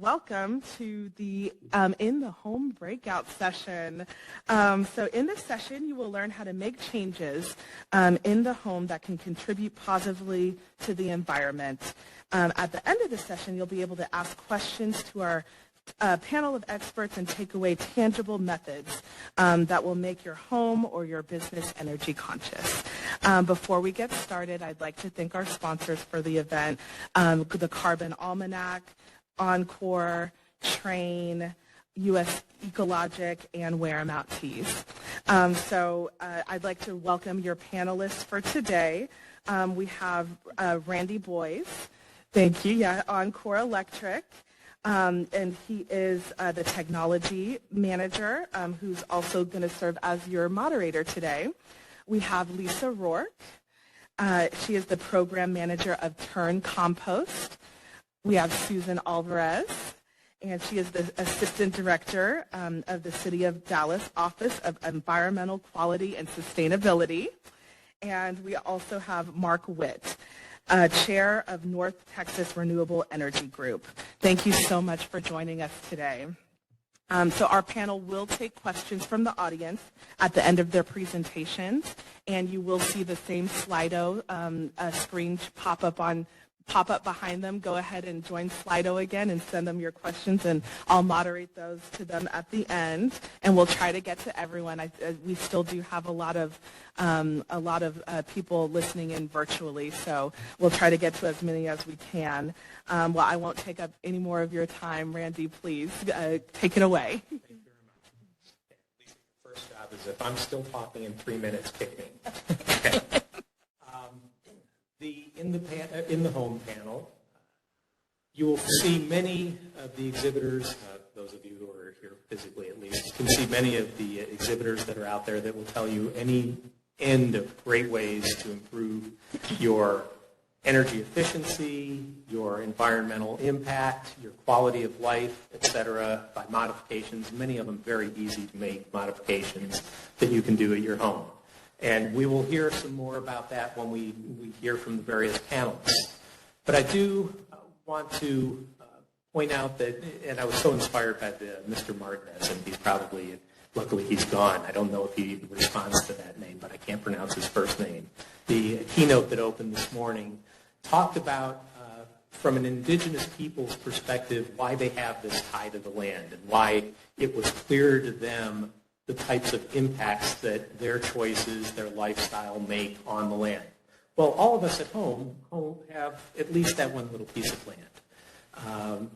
welcome to the In the Home Breakout session. So in this session, you will learn how to make changes in the home that can contribute positively to the environment. At the end of the session, you'll be able to ask questions to our panel of experts and take away tangible methods that will make your home or your business energy conscious. Before we get started, I'd like to thank our sponsors for the event, the Carbon Almanac, Oncor, Train, U.S. Ecologic, and Wear 'em Out Teas. I'd like to welcome your panelists for today. We have Randy Boyes. Thank you. Yeah, Oncor Electric. And he is the technology manager who's also going to serve as your moderator today. We have Lisa Roark. She is the program manager of Turn Compost. We have Susan Alvarez, and she is the assistant director of the City of Dallas Office of Environmental Quality and Sustainability. And we also have Mark Witte, Chair of North Texas Renewable Energy Group. Thank you so much for joining us today. So our panel will take questions from the audience at the end of their presentations, and you will see the same Slido screen pop up behind them. Go ahead and join Slido again and send them your questions, and I'll moderate those to them at the end. And we'll try to get to everyone. We still do have a lot of people listening in virtually, so we'll try to get to as many as we can. Well, I won't take up any more of your time. Randy, please take it away. Thank you very much. Lisa, your first job is if I'm still talking in 3 minutes, kick me. Okay. In the home panel, you will see many of the exhibitors, those of you who are here physically at least, can see many of the exhibitors that are out there that will tell you any end of great ways to improve your energy efficiency, your environmental impact, your quality of life, etc., by modifications, many of them very easy to make modifications that you can do at your home. And we will hear some more about that when we hear from the various panelists. But I do want to point out that, and I was so inspired by Mr. Martinez, and he's probably, luckily he's gone. I don't know if he even responds to that name, but I can't pronounce his first name. The keynote that opened this morning talked about, from an indigenous people's perspective, why they have this tie to the land and why it was clear to them the types of impacts that their choices, their lifestyle make on the land. Well, all of us at home have at least that one little piece of land.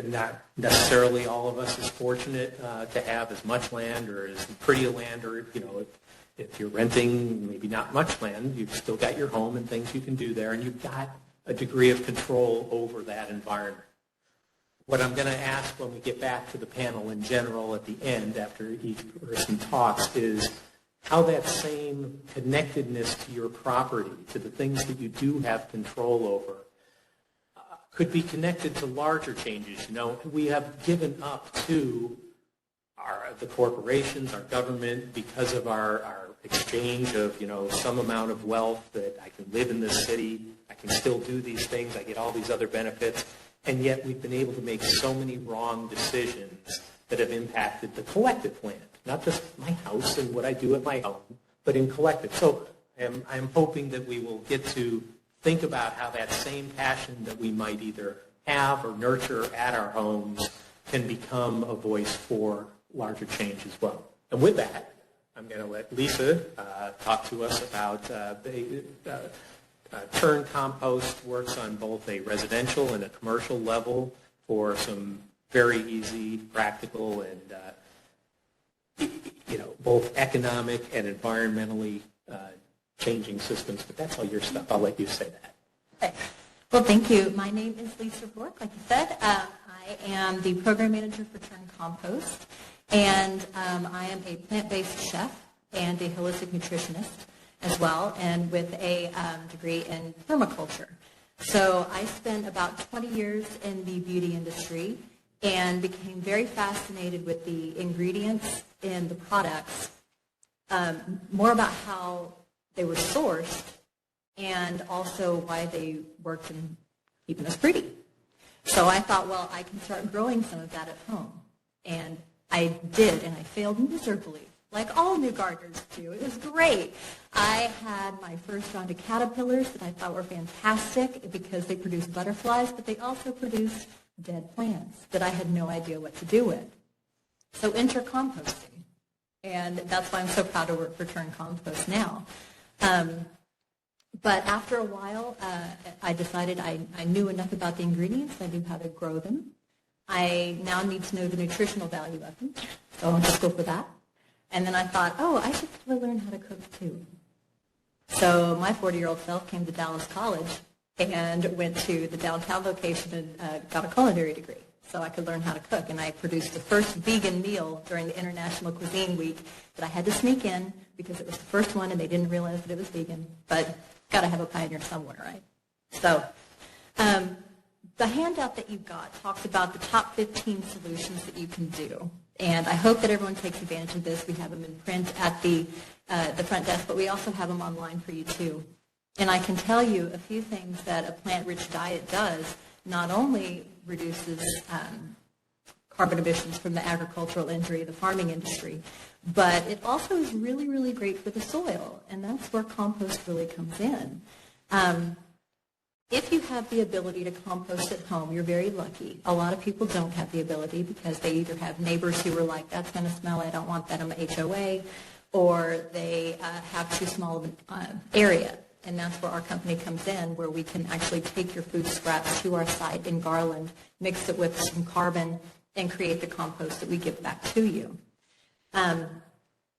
Not necessarily all of us is fortunate to have as much land or as pretty a land, or if you're renting maybe not much land, you've still got your home and things you can do there, and you've got a degree of control over that environment. What I'm going to ask when we get back to the panel in general at the end, after each person talks, is how that same connectedness to your property, to the things that you do have control over, could be connected to larger changes. We have given up to the corporations, our government, because of our exchange of some amount of wealth, that I can live in this city, I can still do these things, I get all these other benefits. And yet we've been able to make so many wrong decisions that have impacted the collective land, not just my house and what I do at my home, but in collective. So I'm hoping that we will get to think about how that same passion that we might either have or nurture at our homes can become a voice for larger change as well. And with that, I'm going to let Lisa talk to us about Turn Compost works on both a residential and a commercial level for some very easy, practical, and both economic and environmentally changing systems. But that's all your stuff. I'll let you say that. Okay. Well, thank you. My name is Lisa Roark, like you said. I am the program manager for Turn Compost, and I am a plant-based chef and a holistic nutritionist as well, and with a degree in permaculture. So I spent about 20 years in the beauty industry and became very fascinated with the ingredients in the products, more about how they were sourced and also why they worked in keeping us pretty. So I thought, well, I can start growing some of that at home. And I did, and I failed miserably, like all new gardeners do. It was great. I had my first round of caterpillars that I thought were fantastic because they produced butterflies, but they also produced dead plants that I had no idea what to do with. So enter composting. And that's why I'm so proud to work for Turn Compost now. But after a while, I decided I knew enough about the ingredients. I knew how to grow them. I now need to know the nutritional value of them, so I'll just go for that. And then I thought, oh, I should probably learn how to cook too. So my 40-year-old self came to Dallas College and went to the downtown location and got a culinary degree so I could learn how to cook. And I produced the first vegan meal during the International Cuisine Week that I had to sneak in because it was the first one and they didn't realize that it was vegan. But got to have a pioneer somewhere, right? So the handout that you got talks about the top 15 solutions that you can do. And I hope that everyone takes advantage of this. We have them in print at the front desk, but we also have them online for you too. And I can tell you a few things that a plant-rich diet does. Not only reduces carbon emissions from the agricultural industry, the farming industry, but it also is really, really great for the soil, and that's where compost really comes in. If you have the ability to compost at home, you're very lucky. A lot of people don't have the ability because they either have neighbors who are like, that's going to smell, I don't want that in my HOA, or they have too small of an area. And that's where our company comes in, where we can actually take your food scraps to our site in Garland, mix it with some carbon, and create the compost that we give back to you.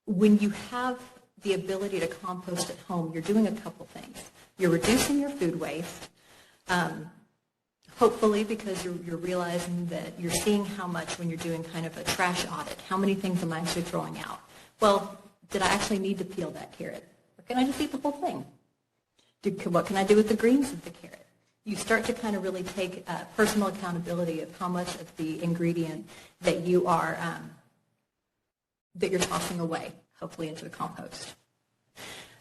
When you have the ability to compost at home, you're doing a couple things. You're reducing your food waste, hopefully because you're realizing that you're seeing how much when you're doing kind of a trash audit, how many things am I actually throwing out? Well, did I actually need to peel that carrot? Or can I just eat the whole thing? What can I do with the greens of the carrot? You start to kind of really take personal accountability of how much of the ingredient that you are that you're tossing away, hopefully into the compost.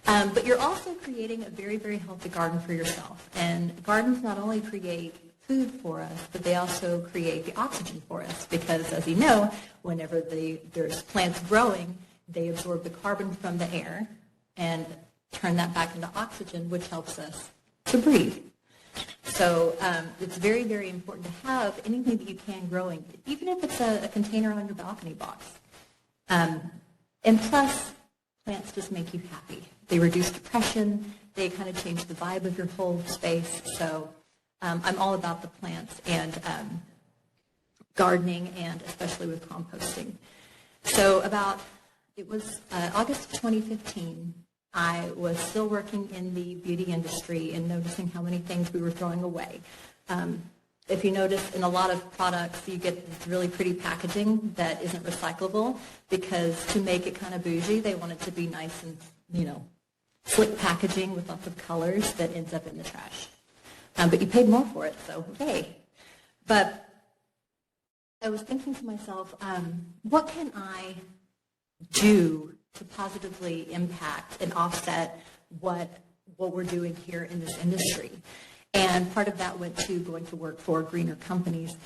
But you're also creating a very, very healthy garden for yourself. And gardens not only create food for us, but they also create the oxygen for us because, as you know, whenever there's plants growing, they absorb the carbon from the air and turn that back into oxygen, which helps us to breathe. So it's very, very important to have anything that you can growing, even if it's a container on your balcony box. And plus, plants just make you happy. They reduce depression. They kind of change the vibe of your whole space. So I'm all about the plants and gardening, and especially with composting. So it was August 2015. I was still working in the beauty industry and noticing how many things we were throwing away. If you notice, in a lot of products, you get this really pretty packaging that isn't recyclable because to make it kind of bougie, they want it to be nice and, slick packaging with lots of colors that ends up in the trash. But you paid more for it, so yay. But I was thinking to myself, what can I do to positively impact and offset what we're doing here in this industry? And part of that went to going to work for greener companies.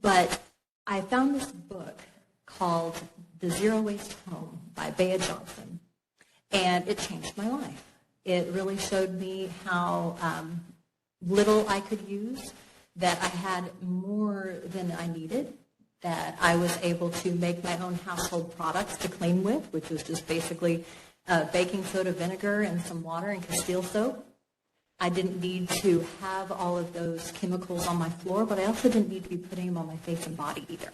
But I found this book called The Zero Waste Home by Bea Johnson, and it changed my life. It really showed me how little I could use, that I had more than I needed, that I was able to make my own household products to clean with, which was just basically baking soda, vinegar, and some water and Castile soap. I didn't need to have all of those chemicals on my floor, but I also didn't need to be putting them on my face and body either.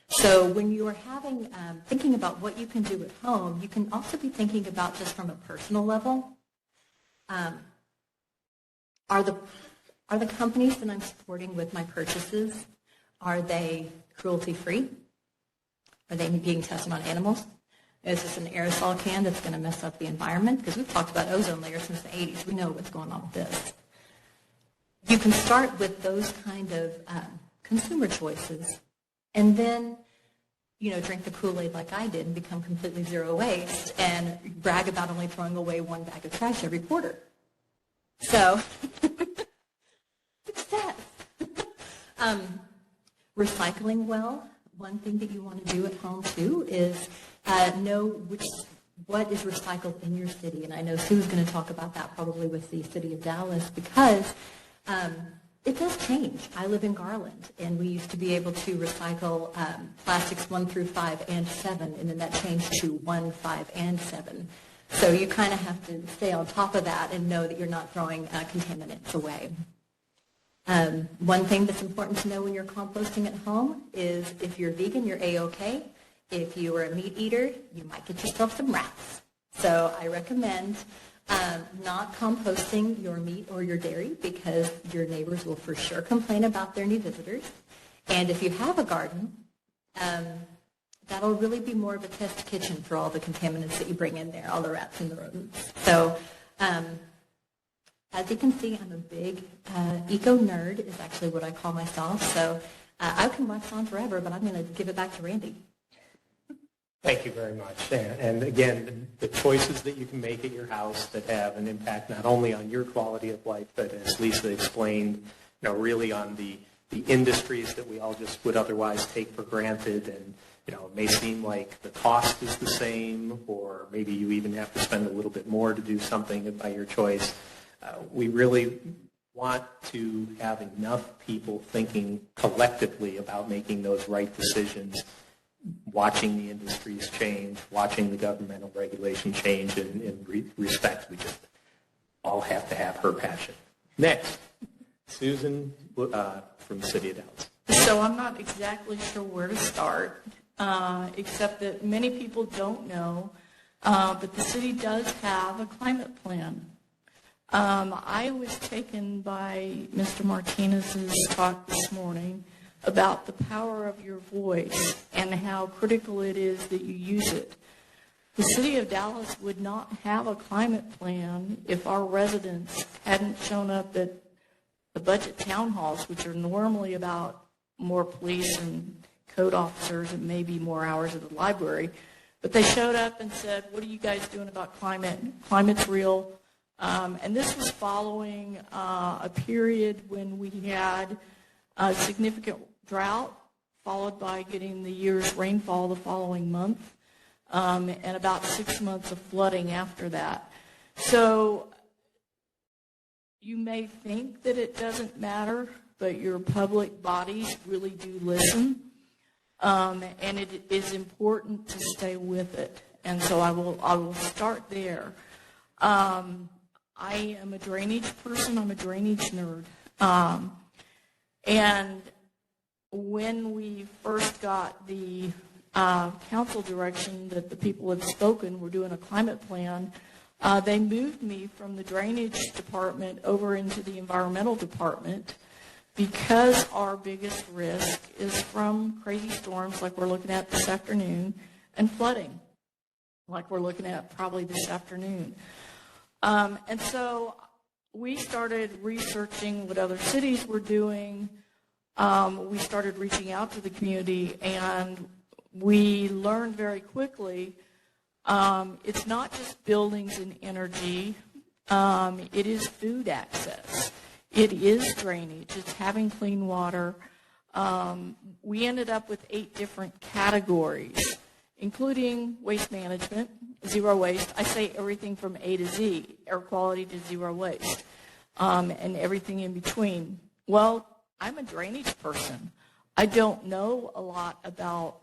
So when you are thinking about what you can do at home, you can also be thinking about just from a personal level. Are the companies that I'm supporting with my purchases, are they cruelty-free? Are they being tested on animals? Is this an aerosol can that's going to mess up the environment? Because we've talked about ozone layers since the 80s. We know what's going on with this. You can start with those kind of consumer choices and then, drink the Kool-Aid like I did and become completely zero waste and brag about only throwing away one bag of trash every quarter. So, success. Recycling well. One thing that you want to do at home too is know what is recycled in your city. And I know Sue's going to talk about that probably with the city of Dallas, because it does change. I live in Garland, and we used to be able to recycle plastics 1 through 5 and 7, and then that changed to 1, 5, and 7. So you kind of have to stay on top of that and know that you're not throwing contaminants away. One thing that's important to know when you're composting at home is if you're vegan, you're A-OK. If you are a meat eater, you might get yourself some rats. So I recommend not composting your meat or your dairy, because your neighbors will for sure complain about their new visitors. And if you have a garden, that'll really be more of a test kitchen for all the contaminants that you bring in there, all the rats and the rodents. So as you can see, I'm a big eco nerd is actually what I call myself. So I can wax on forever, but I'm going to give it back to Randy. Thank you very much. And again, the choices that you can make at your house that have an impact not only on your quality of life, but as Lisa explained, really on the industries that we all just would otherwise take for granted. And it may seem like the cost is the same, or maybe you even have to spend a little bit more to do something by your choice. We really want to have enough people thinking collectively about making those right decisions, watching the industries change, watching the governmental regulation change in respect. We just all have to have her passion. Next, Susan from the City of Dallas. So I'm not exactly sure where to start, except that many people don't know, but the city does have a climate plan. I was taken by Mr. Martinez's talk this morning about the power of your voice and how critical it is that you use it. The city of Dallas would not have a climate plan if our residents hadn't shown up at the budget town halls, which are normally about more police and code officers and maybe more hours at the library. But they showed up and said, what are you guys doing about climate? Climate's real. And this was following a period when we had a significant drought, followed by getting the year's rainfall the following month, and about 6 months of flooding after that. So you may think that it doesn't matter, but your public bodies really do listen, and it is important to stay with it. And so I will start there. I am a drainage person. I'm a drainage nerd. And when we first got the council direction that the people had spoken, we're doing a climate plan, they moved me from the drainage department over into the environmental department, because our biggest risk is from crazy storms like we're looking at this afternoon, and flooding like we're looking at probably this afternoon. And so we started researching what other cities were doing. We started reaching out to the community, and we learned very quickly it's not just buildings and energy. It is food access. It is drainage. It's having clean water. We ended up with 8 different categories, including waste management, zero waste. I say everything from A to Z, air quality to zero waste, and everything in between. Well, I'm a drainage person. I don't know a lot about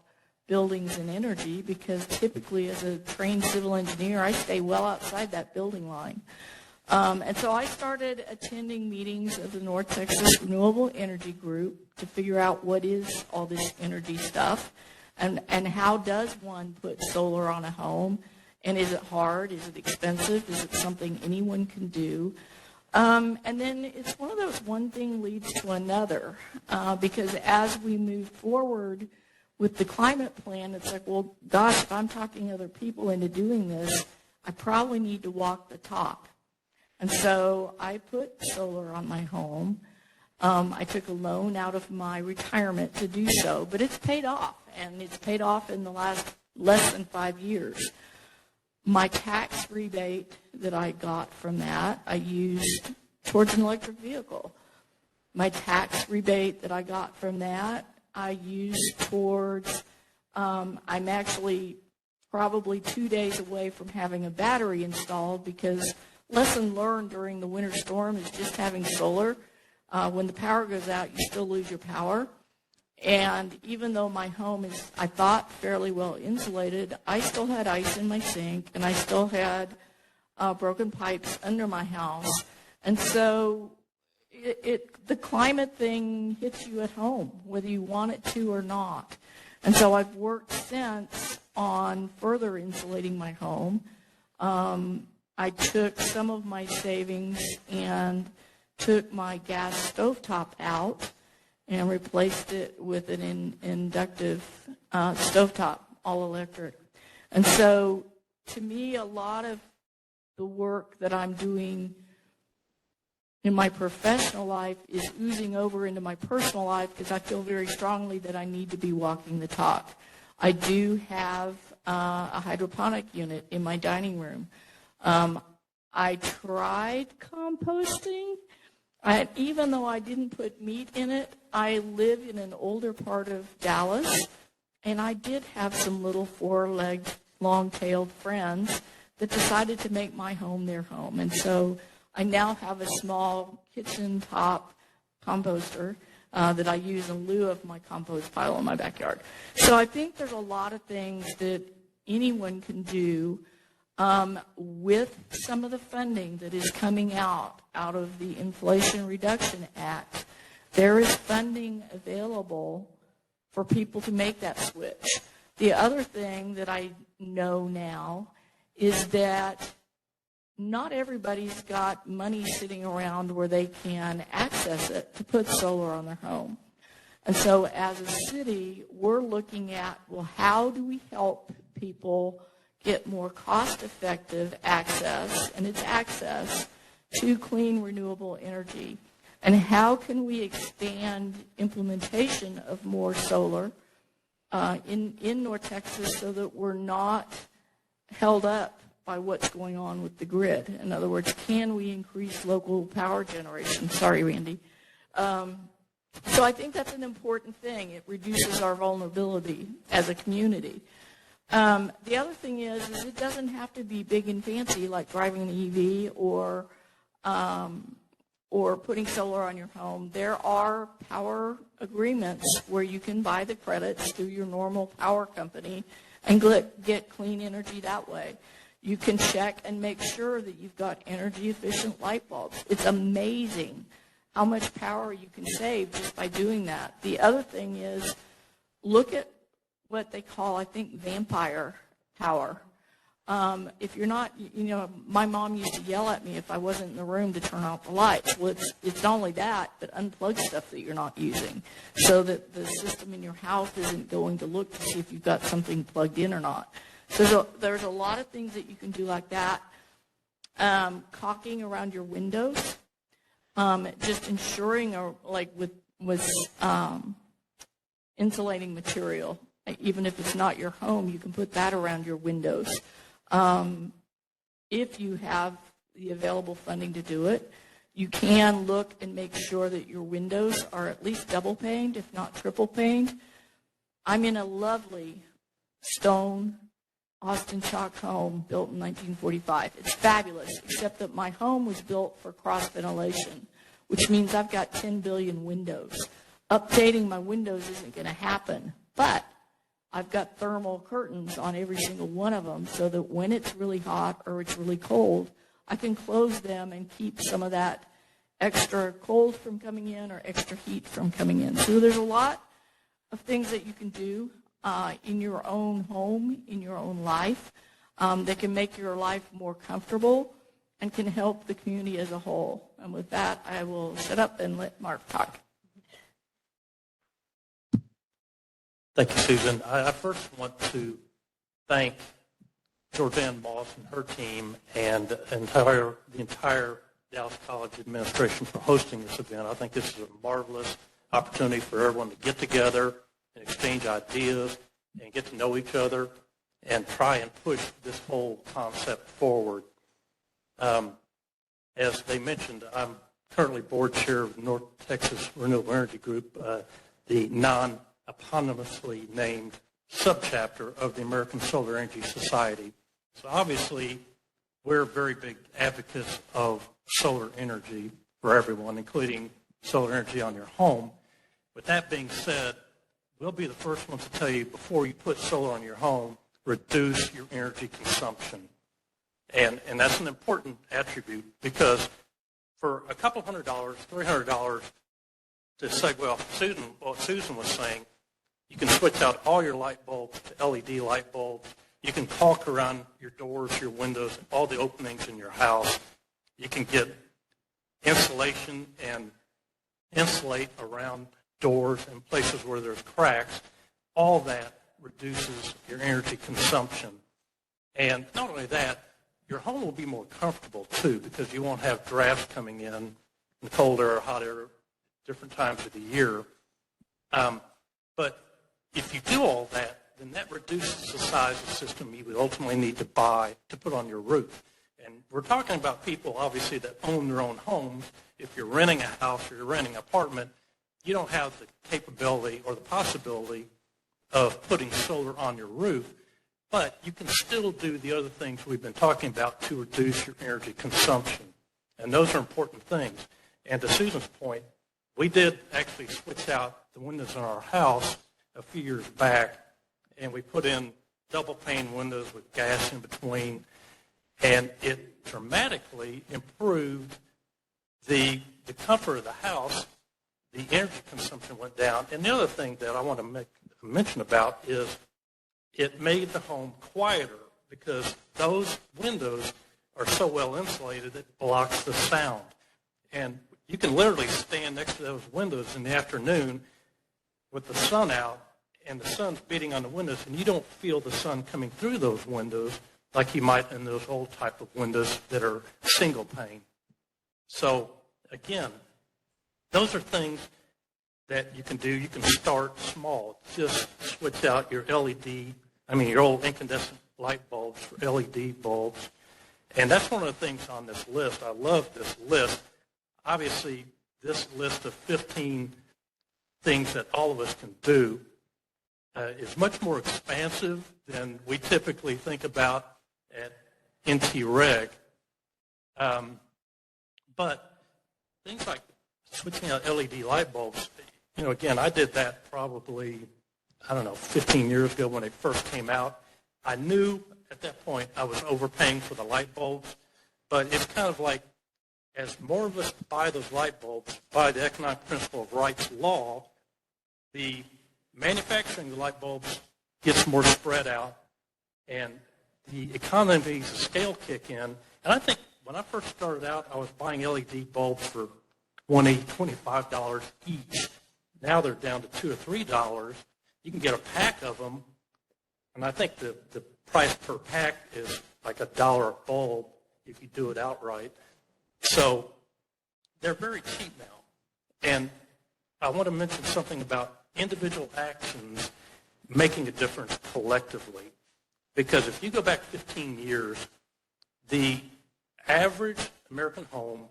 buildings and energy, because typically as a trained civil engineer, I stay well outside that building line. And so I started attending meetings of the North Texas Renewable Energy Group to figure out what is all this energy stuff, and how does one put solar on a home, and is it hard, is it expensive, is it something anyone can do? And then it's one of those one thing leads to another, because as we move forward with the climate plan, it's like, well, gosh, if I'm talking other people into doing this, I probably need to walk the talk. And so I put solar on my home. I took a loan out of my retirement to do so, but it's paid off, and it's paid off in the last less than 5 years. My tax rebate that I got from that, I used towards an electric vehicle. my tax rebate that I got from that, I used towards, I'm actually probably 2 days away from having a battery installed, because lesson learned during the winter storm is just having solar. When the power goes out, you still lose your power. And even though my home is, I thought, fairly well insulated, I still had ice in my sink, and I still had broken pipes under my house. And so the climate thing hits you at home, whether you want it to or not. And so I've worked since on further insulating my home. I took some of my savings and took my gas stovetop out and replaced it with an inductive stovetop, all electric. And so to me, a lot of the work that I'm doing in my professional life is oozing over into my personal life, because I feel very strongly that I need to be walking the talk. I do have a hydroponic unit in my dining room. I tried composting. Even though I didn't put meat in it, I live in an older part of Dallas, and I did have some little four-legged, long-tailed friends that decided to make my home their home. And so I now have a small kitchen top composter that I use in lieu of my compost pile in my backyard. So I think there's a lot of things that anyone can do with some of the funding that is coming out of the Inflation Reduction Act. There is funding available for people to make that switch. The other thing that I know now is that not everybody's got money sitting around where they can access it to put solar on their home. And so as a city, we're looking at, well, how do we help people get more cost-effective access, and it's access, to clean renewable energy? And how can we expand implementation of more solar in North Texas so that we're not held up by what's going on with the grid? In other words, can we increase local power generation? Sorry, Randy. So I think that's an important thing. It reduces our vulnerability as a community. The other thing is it doesn't have to be big and fancy like driving an EV or putting solar on your home. There are power agreements where you can buy the credits through your normal power company and get clean energy that way. You can check and make sure that you've got energy-efficient light bulbs. It's amazing how much power you can save just by doing that. The other thing is look at what they call, I think, vampire power. If you're not, my mom used to yell at me if I wasn't in the room to turn off the lights. Well, it's not only that, but unplug stuff that you're not using so that the system in your house isn't going to look to see if you've got something plugged in or not. So there's a lot of things that you can do like that. Caulking around your windows, just ensuring, or like with insulating material. Even if it's not your home, you can put that around your windows. If you have the available funding to do it, you can look and make sure that your windows are at least double paned, if not triple paned. I'm in a lovely stone Austin Chalk home built in 1945. It's fabulous, except that my home was built for cross ventilation, which means I've got 10 billion windows. Updating my windows isn't going to happen, but I've got thermal curtains on every single one of them so that when it's really hot or it's really cold, I can close them and keep some of that extra cold from coming in or extra heat from coming in. So there's a lot of things that you can do in your own home, in your own life, that can make your life more comfortable and can help the community as a whole. And with that, I will shut up and let Mark talk. Thank you, Susan. I first want to thank Georgianne Moss and her team and the entire Dallas College administration for hosting this event. I think this is a marvelous opportunity for everyone to get together and exchange ideas and get to know each other and try and push this whole concept forward. As they mentioned, I'm currently board chair of North Texas Renewable Energy Group, the non-eponymously named subchapter of the American Solar Energy Society. So obviously, we're very big advocates of solar energy for everyone, including solar energy on your home. With that being said, we'll be the first ones to tell you before you put solar on your home, reduce your energy consumption. And that's an important attribute because for a couple $100, $300, to segue off what Susan was saying, you can switch out all your light bulbs to LED light bulbs. You can caulk around your doors, your windows, all the openings in your house. You can get insulation and insulate around doors and places where there's cracks. All that reduces your energy consumption. And not only that, your home will be more comfortable too because you won't have drafts coming in cold air or hot air different times of the year. But if you do all that, then that reduces the size of the system you would ultimately need to buy to put on your roof. And we're talking about people, obviously, that own their own homes. If you're renting a house or you're renting an apartment, you don't have the capability or the possibility of putting solar on your roof, but you can still do the other things we've been talking about to reduce your energy consumption. And those are important things. And to Susan's point, we did actually switch out the windows in our house a few years back, and we put in double pane windows with gas in between, and it dramatically improved the comfort of the house. The energy consumption went down. And the other thing that I want to make a mention about is it made the home quieter because those windows are so well insulated it blocks the sound. And you can literally stand next to those windows in the afternoon with the sun out and the sun's beating on the windows, and you don't feel the sun coming through those windows like you might in those old type of windows that are single pane. So, again, those are things that you can do. You can start small. Just switch out your your old incandescent light bulbs for LED bulbs. And that's one of the things on this list. I love this list. Obviously, this list of 15 things that all of us can do is much more expansive than we typically think about at NTREG. But things like switching out LED light bulbs, again, I did that probably, 15 years ago when they first came out. I knew at that point I was overpaying for the light bulbs, but it's kind of like as more of us buy those light bulbs, by the economic principle of rights law, the manufacturing of the light bulbs gets more spread out, and the economies of scale kick in. And I think when I first started out, I was buying LED bulbs for $20, $25 each. Now they're down to $2 or $3. You can get a pack of them, and I think the price per pack is like $1 a bulb if you do it outright. So they're very cheap now. And I want to mention something about individual actions making a difference collectively. Because if you go back 15 years, the average American home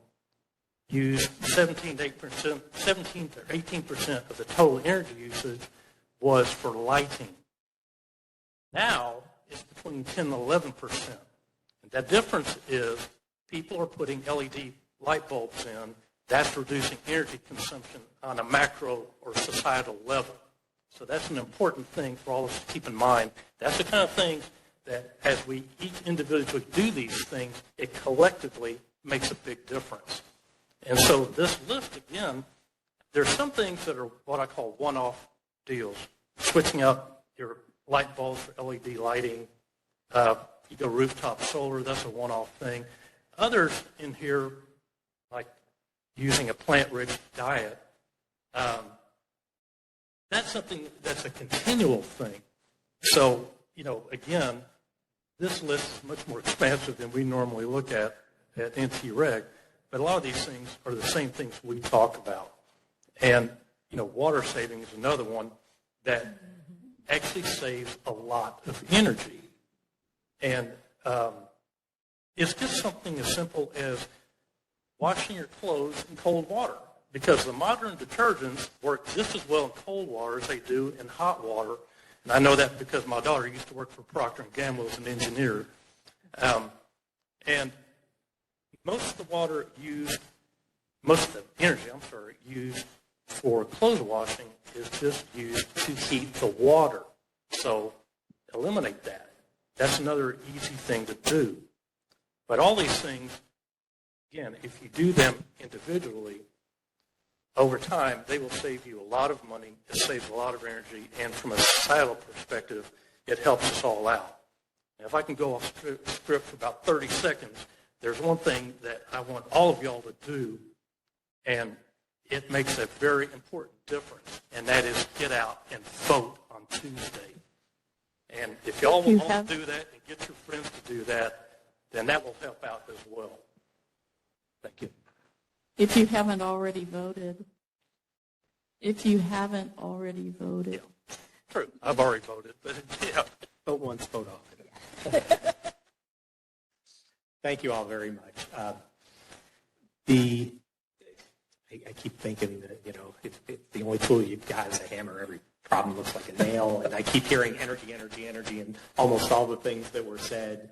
used 17 to 18% of the total energy usage was for lighting. Now it's between 10 and 11%. And that difference is people are putting LED light bulbs in. That's reducing energy consumption on a macro or societal level. So that's an important thing for all of us to keep in mind. That's the kind of things that as we each individually do these things, it collectively makes a big difference. And so this list, again, there's some things that are what I call one-off deals. Switching out your light bulbs for LED lighting. You go rooftop solar, that's a one-off thing. Others in here, like using a plant-rich diet, that's something that's a continual thing. So, again, this list is much more expansive than we normally look at NTREG, but a lot of these things are the same things we talk about. And, water saving is another one that actually saves a lot of energy. And it's just something as simple as washing your clothes in cold water, because the modern detergents work just as well in cold water as they do in hot water. And I know that because my daughter used to work for Procter & Gamble as an engineer. And most of the energy used for clothes washing is just used to heat the water. So eliminate that. That's another easy thing to do. But all these things, again, if you do them individually, over time, they will save you a lot of money, it saves a lot of energy, and from a societal perspective, it helps us all out. Now, if I can go off script for about 30 seconds, there's one thing that I want all of y'all to do, and it makes a very important difference, and that is get out and vote on Tuesday. And if y'all will all do that and get your friends to do that, then that will help out as well. Thank you. If you haven't already voted. Yeah, true. I've already voted, but yeah. Vote once, vote often. Thank you all very much. I keep thinking that, if the only tool you've got is a hammer, every problem looks like a nail. And I keep hearing energy, energy, energy, and almost all the things that were said.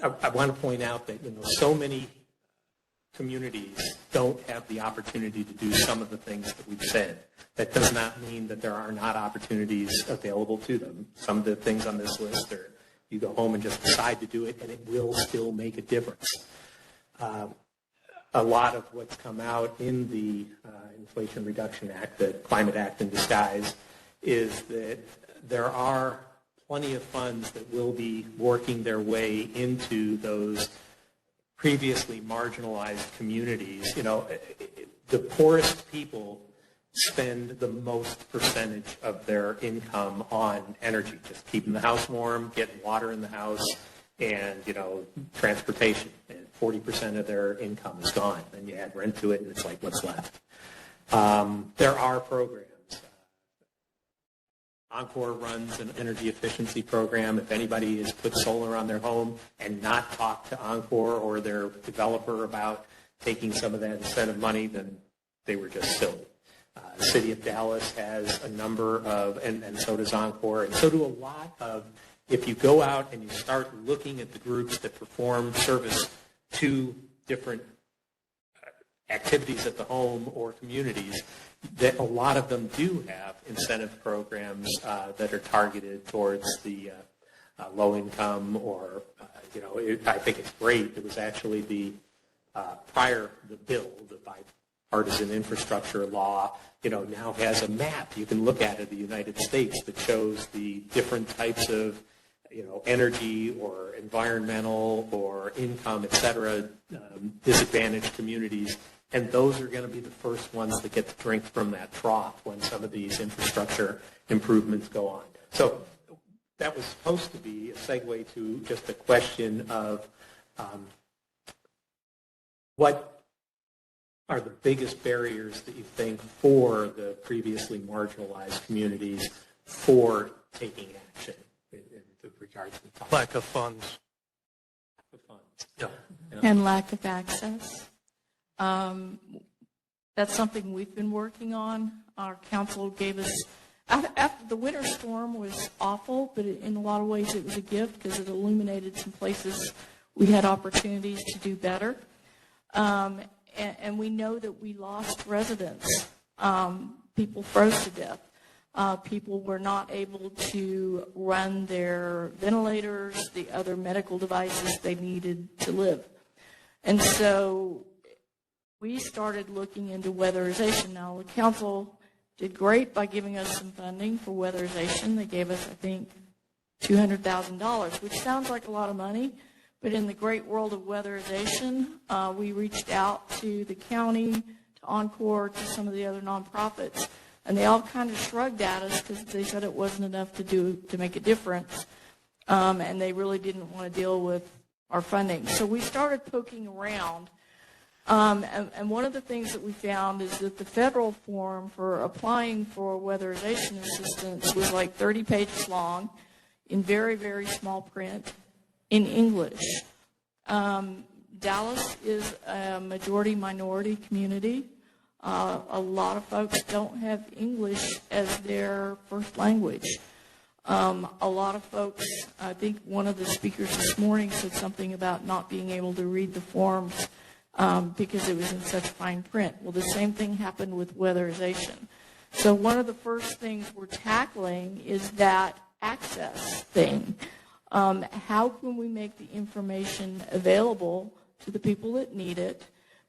I want to point out that, so many communities don't have the opportunity to do some of the things that we've said. That does not mean that there are not opportunities available to them. Some of the things on this list are, you go home and just decide to do it, and it will still make a difference. A lot of what's come out in the Inflation Reduction Act, the Climate Act in disguise, is that there are plenty of funds that will be working their way into those previously marginalized communities. The poorest people spend the most percentage of their income on energy, just keeping the house warm, getting water in the house, and, transportation. And 40% of their income is gone. And you add rent to it, and it's like, what's left? There are programs. Oncor runs an energy efficiency program. If anybody has put solar on their home and not talked to Oncor or their developer about taking some of that incentive money, then they were just silly. The city of Dallas has a number of, and so does Oncor, and so do a lot of, if you go out and you start looking at the groups that perform service to different activities at the home or communities, that a lot of them do have incentive programs that are targeted towards the low income or, I think it's great. It was actually the bill, the bipartisan infrastructure law, now has a map. You can look at it in the United States that shows the different types of, energy or environmental or income, et cetera, disadvantaged communities. And those are going to be the first ones that get to drink from that trough when some of these infrastructure improvements go on. So that was supposed to be a segue to just a question of what are the biggest barriers that you think for the previously marginalized communities for taking action in regards to the Lack of funds. Yeah. And lack of access. That's something we've been working on. Our council gave us, after the winter storm was awful, but in a lot of ways it was a gift because it illuminated some places we had opportunities to do better. And we know that we lost residents. People froze to death. People were not able to run their ventilators, the other medical devices they needed to live. And so we started looking into weatherization. Now, the council did great by giving us some funding for weatherization. They gave us, I think, $200,000, which sounds like a lot of money. But in the great world of weatherization, we reached out to the county, to Oncor, to some of the other nonprofits, and they all kind of shrugged at us because they said it wasn't enough to make a difference, and they really didn't want to deal with our funding. So we started poking around, and one of the things that we found is that the federal form for applying for weatherization assistance was like 30 pages long in very, very small print in English. Dallas is a majority-minority community. A lot of folks don't have English as their first language. A lot of folks, I think one of the speakers this morning said something about not being able to read the forms because it was in such fine print. Well, the same thing happened with weatherization. So one of the first things we're tackling is that access thing. How can we make the information available to the people that need it,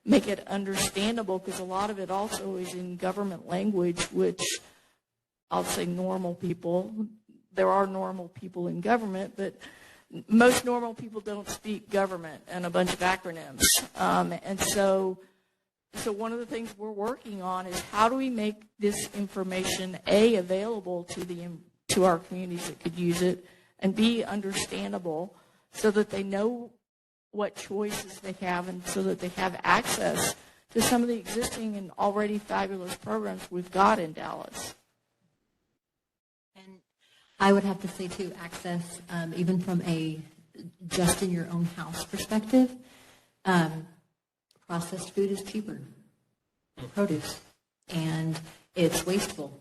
make it understandable, because a lot of it also is in government language, which I'll say normal people. There are normal people in government, but most normal people don't speak government and a bunch of acronyms. And so one of the things we're working on is how do we make this information, A, available to our communities that could use it, and B, understandable so that they know what choices they have and so that they have access to some of the existing and already fabulous programs we've got in Dallas. And I would have to say, too, access, even from a just in your own house perspective, processed food is cheaper than produce, and it's wasteful.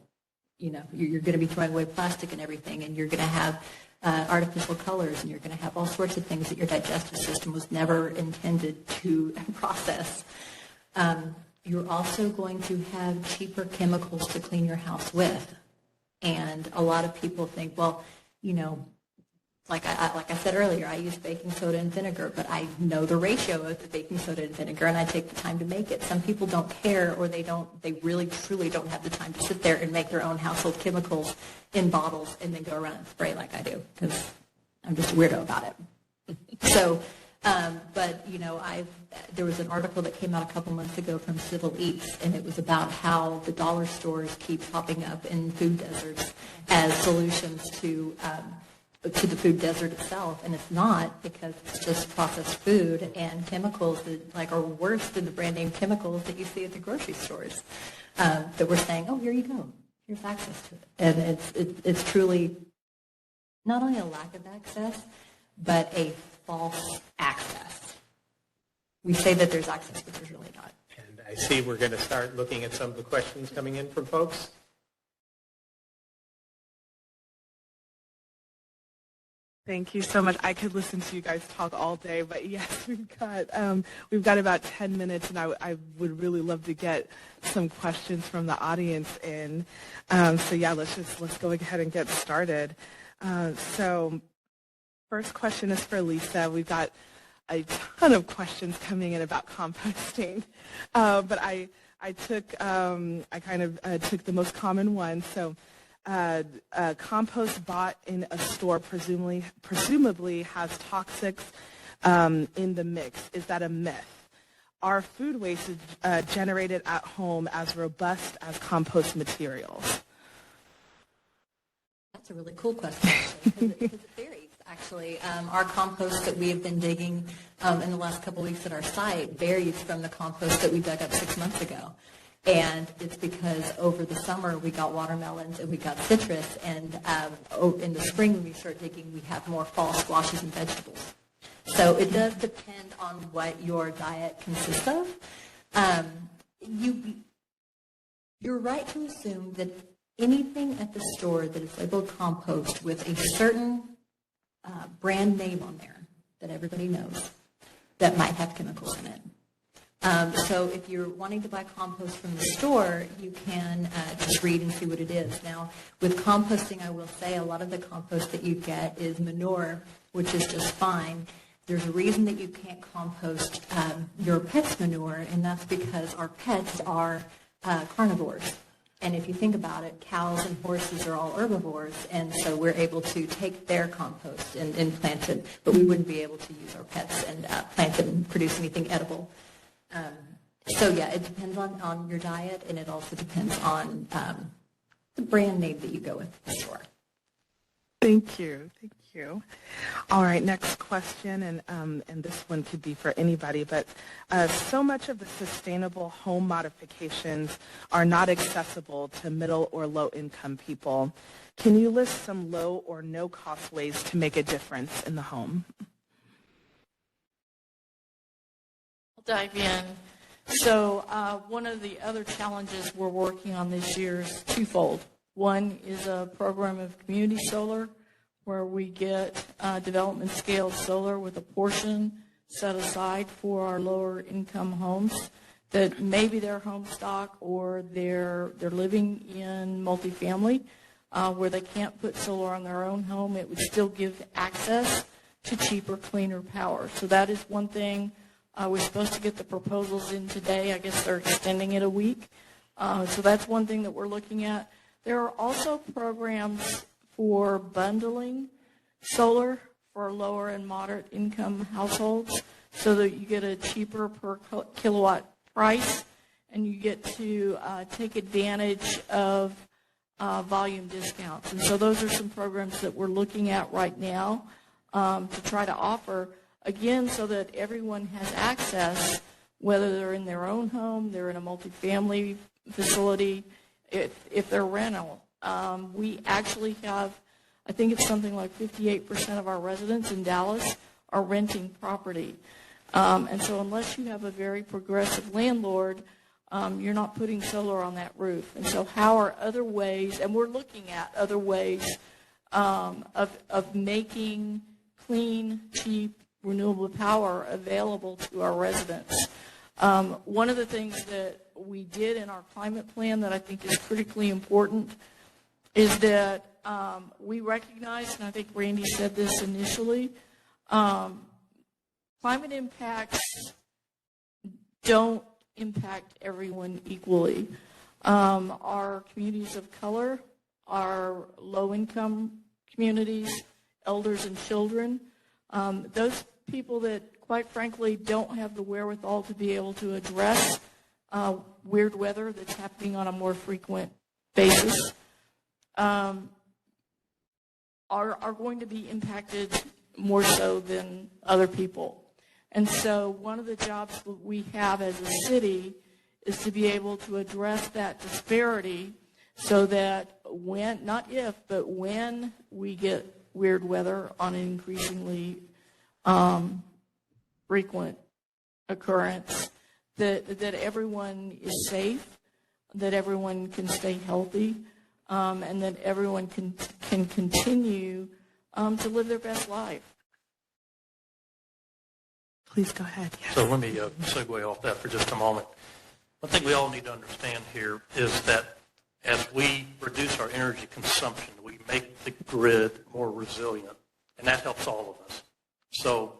You know, you're going to be throwing away plastic and everything, and you're going to have artificial colors, and you're going to have all sorts of things that your digestive system was never intended to process. You're also going to have cheaper chemicals to clean your house with. And a lot of people think, well, you know, like I said earlier, I use baking soda and vinegar, but I know the ratio of the baking soda and vinegar, and I take the time to make it. Some people don't care, or they really, truly don't have the time to sit there and make their own household chemicals in bottles and then go around and spray like I do, because I'm just a weirdo about it. So, but, you know, there was an article that came out a couple months ago from Civil Eats, and it was about how the dollar stores keep popping up in food deserts as solutions to the food desert itself, and it's not, because it's just processed food and chemicals that are worse than the brand name chemicals that you see at the grocery stores. That we're saying, oh, here you go, here's access to it, and it's truly not only a lack of access, but a false access. We say that there's access, but there's really not. And I see we're going to start looking at some of the questions coming in from folks. Thank you so much. I could listen to you guys talk all day, but yes, we've got about 10 minutes, and I would really love to get some questions from the audience in. So yeah, let's go ahead and get started. So first question is for Lisa. We've got a ton of questions coming in about composting, but I took the most common one. So. Compost bought in a store presumably has toxics in the mix. Is that a myth? Are food waste generated at home as robust as compost materials? That's a really cool question, because it varies, actually. Our compost that we have been digging in the last couple weeks at our site varies from the compost that we dug up 6 months ago. And it's because over the summer we got watermelons and we got citrus, and in the spring when we start digging, we have more fall squashes and vegetables. So it does depend on what your diet consists of. You're right to assume that anything at the store that is labeled compost with a certain brand name on there that everybody knows, that might have chemicals in it. So if you're wanting to buy compost from the store, you can just read and see what it is. Now, with composting, I will say a lot of the compost that you get is manure, which is just fine. There's a reason that you can't compost your pet's manure, and that's because our pets are carnivores. And if you think about it, cows and horses are all herbivores, and so we're able to take their compost and plant it, but we wouldn't be able to use our pets and plant it and produce anything edible. So yeah, it depends on your diet, and it also depends on the brand name that you go with at the store. Thank you. All right, next question, and this one could be for anybody, but so much of the sustainable home modifications are not accessible to middle or low-income people. Can you list some low or no-cost ways to make a difference in the home? dive in. So one of the other challenges we're working on this year is twofold. One is a program of community solar where we get development scale solar with a portion set aside for our lower income homes that maybe they're home stock or they're living in multifamily where they can't put solar on their own home. It would still give access to cheaper, cleaner power. So that is one thing. We're supposed to get the proposals in today. I guess they're extending it a week. So that's one thing that we're looking at. There are also programs for bundling solar for lower and moderate income households so that you get a cheaper per kilowatt price and you get to take advantage of volume discounts. And so those are some programs that we're looking at right now to try to offer, again, so that everyone has access, whether they're in their own home, they're in a multifamily facility, if they're rental. We actually have, I think it's something like 58% of our residents in Dallas are renting property. And so unless you have a very progressive landlord, you're not putting solar on that roof. And so how are other ways, and we're looking at other ways of making clean, cheap, renewable power available to our residents. One of the things that we did in our climate plan that I think is critically important is that we recognize, and I think Randy said this initially, climate impacts don't impact everyone equally. Our communities of color, our low-income communities, elders and children, those people that, quite frankly, don't have the wherewithal to be able to address weird weather that's happening on a more frequent basis, are going to be impacted more so than other people. And so one of the jobs that we have as a city is to be able to address that disparity so that when, not if, but when we get weird weather on an increasingly frequent occurrence, that everyone is safe, that everyone can stay healthy, and that everyone can continue to live their best life. Please go ahead. Yes. So let me segue off that for just a moment. One thing we all need to understand here is that as we reduce our energy consumption, we make the grid more resilient, and that helps all of us. So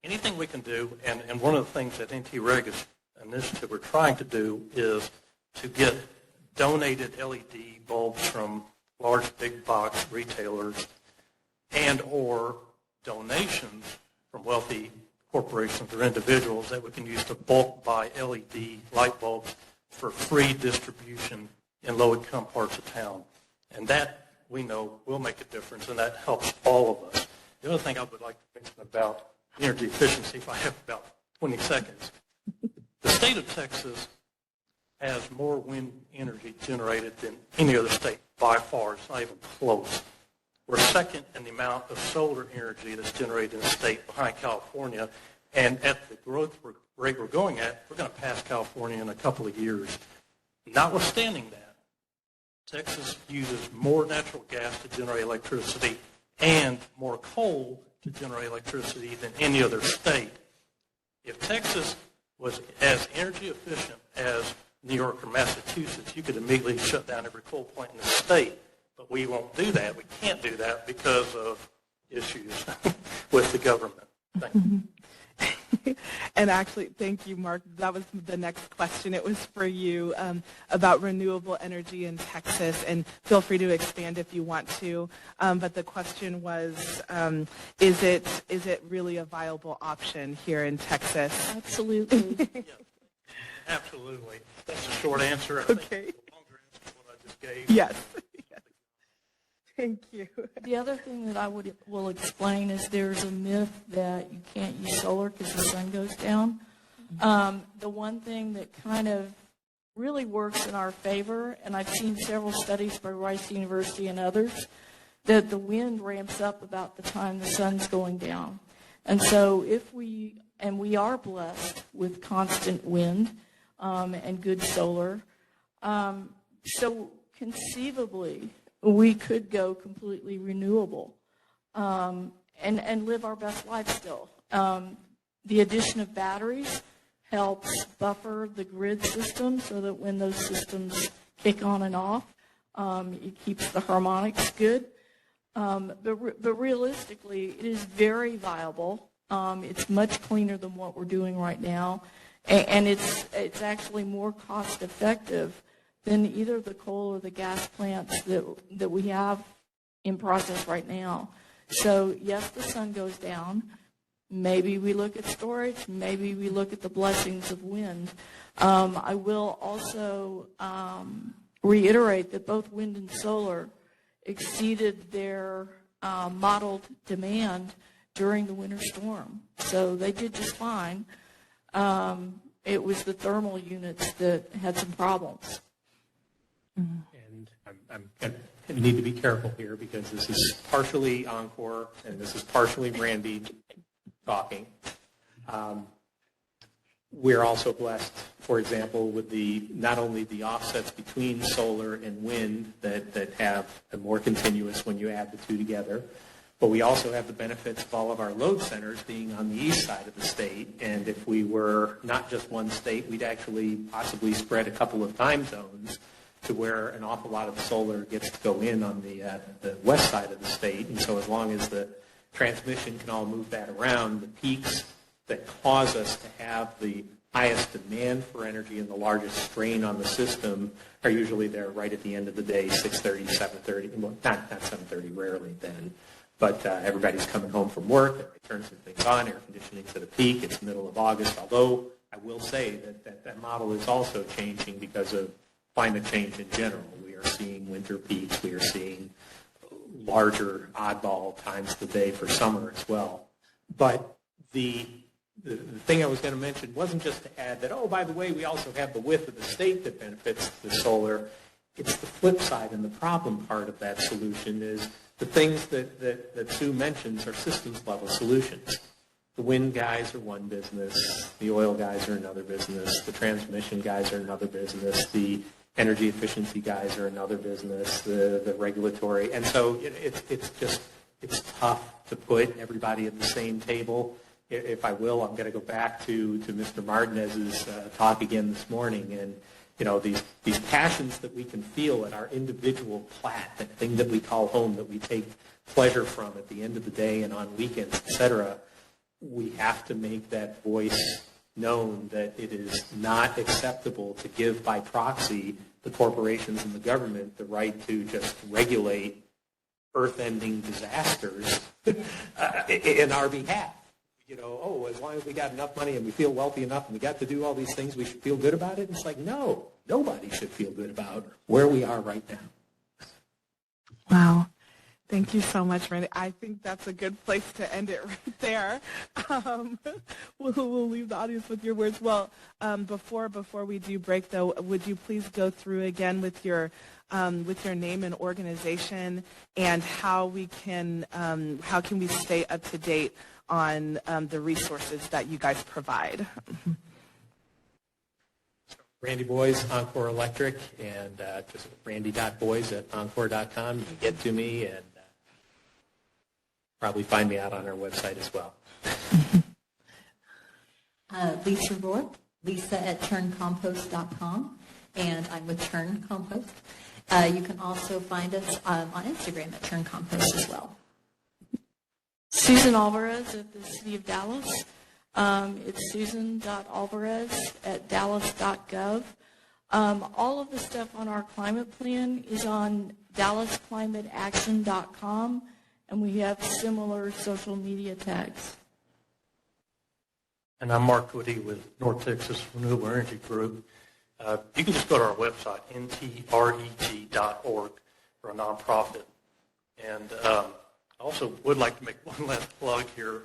anything we can do, and one of the things that NTREG initiative we're trying to do is to get donated LED bulbs from large big box retailers and or donations from wealthy corporations or individuals that we can use to bulk buy LED light bulbs for free distribution in low-income parts of town. And that, we know, will make a difference, and that helps all of us. The other thing I would like to mention about energy efficiency, if I have about 20 seconds, the state of Texas has more wind energy generated than any other state by far. It's not even close. We're second in the amount of solar energy that's generated in the state behind California. And at the growth rate we're going at, we're going to pass California in a couple of years. Notwithstanding that, Texas uses more natural gas to generate electricity and more coal to generate electricity than any other state. If Texas was as energy efficient as New York or Massachusetts, you could immediately shut down every coal plant in the state. But we won't do that. We can't do that because of issues with the government. Thank you. And actually, thank you, Mark. That was the next question. It was for you about renewable energy in Texas, and feel free to expand if you want to. But the question was, is it really a viable option here in Texas? Absolutely. Yeah, absolutely. That's a short answer. I Okay. think the longer answer is what I just gave. Yes. Thank you. The other thing that I will explain is there's a myth that you can't use solar because the sun goes down. The one thing that kind of really works in our favor, and I've seen several studies by Rice University and others, that the wind ramps up about the time the sun's going down. And so if we and we are blessed with constant wind and good solar. So conceivably, we could go completely renewable and live our best life still. The addition of batteries helps buffer the grid system so that when those systems kick on and off, it keeps the harmonics good. But realistically, it is very viable. It's much cleaner than what we're doing right now, and it's actually more cost effective than either the coal or the gas plants that we have in process right now. So yes, the sun goes down. Maybe we look at storage. Maybe we look at the blessings of wind. I will also reiterate that both wind and solar exceeded their modeled demand during the winter storm. So they did just fine. It was the thermal units that had some problems. And I'm going to need to be careful here because this is partially Oncor and this is partially Randy talking. We're also blessed, for example, with not only the offsets between solar and wind that have a more continuous when you add the two together, but we also have the benefits of all of our load centers being on the east side of the state. And if we were not just one state, we'd actually possibly spread a couple of time zones to where an awful lot of the solar gets to go in on the west side of the state. And so as long as the transmission can all move that around, the peaks that cause us to have the highest demand for energy and the largest strain on the system are usually there right at the end of the day, 6:30, 7:30. Well, not 7:30, rarely then. But everybody's coming home from work. They turn some things on, air conditioning's at a peak. It's middle of August, although I will say that model is also changing because of climate change in general. We are seeing winter peaks. We are seeing larger oddball times of the day for summer as well. But the thing I was going to mention wasn't just to add that, oh, by the way, we also have the width of the state that benefits the solar. It's the flip side, and the problem part of that solution is the things that Sue mentions are systems-level solutions. The wind guys are one business. The oil guys are another business. The transmission guys are another business. The energy efficiency guys are another business. The regulatory. And so it's tough to put everybody at the same table. If I will, I'm going to go back to Mr. Martinez's talk again this morning. And, you know, these passions that we can feel at our individual plat, that thing that we call home, that we take pleasure from at the end of the day and on weekends, et cetera, we have to make that voice known that it is not acceptable to give by proxy the corporations and the government the right to just regulate earth-ending disasters in our behalf. You know, oh, as long as we got enough money and we feel wealthy enough and we got to do all these things, we should feel good about it. It's like, no, nobody should feel good about where we are right now. Wow. Thank you so much, Randy. I think that's a good place to end it right there. We'll leave the audience with your words. Well, before we do break, though, would you please go through again with your name and organization and how can we stay up to date on the resources that you guys provide? Randy Boys, Oncor Electric, and just randy.boys@oncor.com. You can get to me and probably find me out on our website as well. Lisa Roark, lisa@turncompost.com, and I'm with Turn Compost. You can also find us on Instagram at Turn Compost as well. Susan Alvarez at the City of Dallas. It's susan.alvarez@dallas.gov. All of the stuff on our climate plan is on dallasclimateaction.com, and we have similar social media tags. And I'm Mark Witte with North Texas Renewable Energy Group. You can just go to our website, ntreg.org, for a nonprofit. And I also would like to make one last plug here.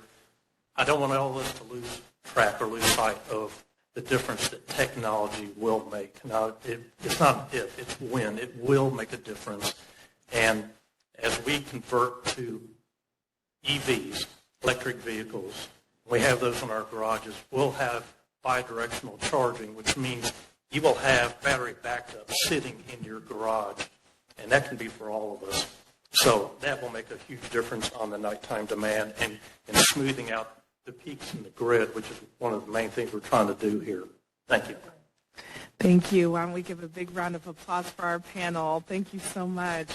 I don't want all of us to lose track or lose sight of the difference that technology will make. Now, it's not if, it's when. It will make a difference. And as we convert to EVs, electric vehicles, We have those in our garages. We'll have bi-directional charging, which means you will have battery backup sitting in your garage, and that can be for all of us. So that will make a huge difference on the nighttime demand and smoothing out the peaks in the grid, which is one of the main things we're trying to do here. Thank you. Thank you. Why don't we give a big round of applause for our panel? Thank you so much.